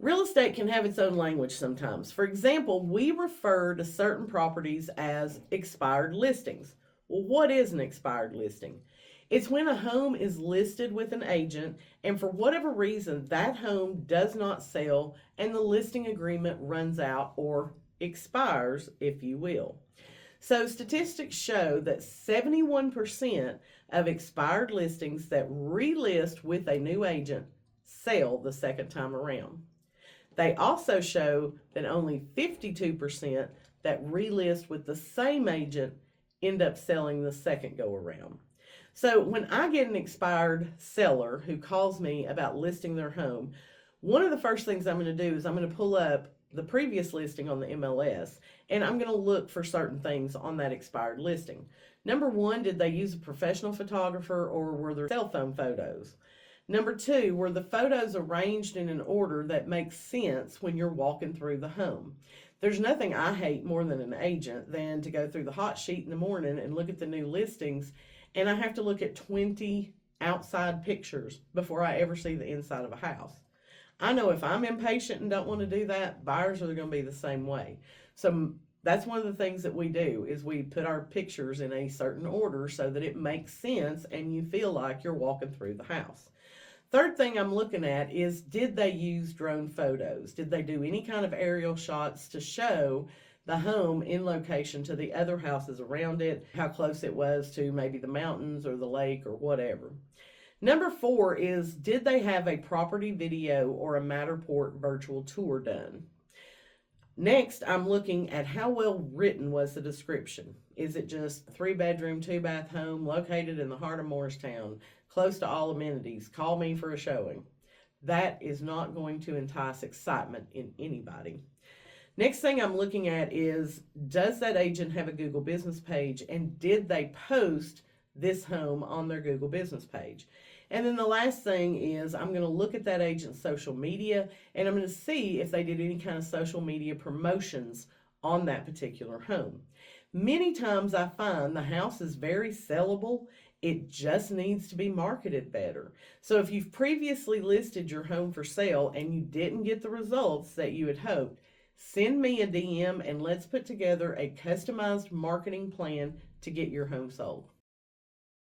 Real estate can have its own language sometimes. For example, we refer to certain properties as expired listings. Well, what is an expired listing? It's when a home is listed with an agent and for whatever reason that home does not sell and the listing agreement runs out or expires, if you will. So, statistics show that 71% of expired listings that relist with a new agent sell the second time around. They also show that only 52% that relist with the same agent end up selling the second go around. So when I get an expired seller who calls me about listing their home, one of the first things I'm going to do is I'm going to pull up the previous listing on the MLS and I'm going to look for certain things on that expired listing. Number one, did they use a professional photographer or were there cell phone photos? Number two, were the photos arranged in an order that makes sense when you're walking through the home? There's nothing I hate more than an agent than to go through the hot sheet in the morning and look at the new listings, and I have to look at 20 outside pictures before I ever see the inside of a house. I know if I'm impatient and don't want to do that, buyers are going to be the same way. So that's one of the things that we do is we put our pictures in a certain order so that it makes sense and you feel like you're walking through the house. Third thing I'm looking at is, did they use drone photos? Did they do any kind of aerial shots to show the home in location to the other houses around it, how close it was to maybe the mountains or the lake or whatever? Number four is, did they have a property video or a Matterport virtual tour done? Next, I'm looking at how well written was the description. Is it just 3-bedroom, 2-bath home located in the heart of Morristown, close to all amenities, call me for a showing? That is not going to entice excitement in anybody. Next thing I'm looking at is, does that agent have a Google business page and did they post this home on their Google business page? And then the last thing is, I'm going to look at that agent's social media and I'm going to see if they did any kind of social media promotions on that particular home. Many times I find the house is very sellable. It just needs to be marketed better. So if you've previously listed your home for sale and you didn't get the results that you had hoped, send me a DM and let's put together a customized marketing plan to get your home sold.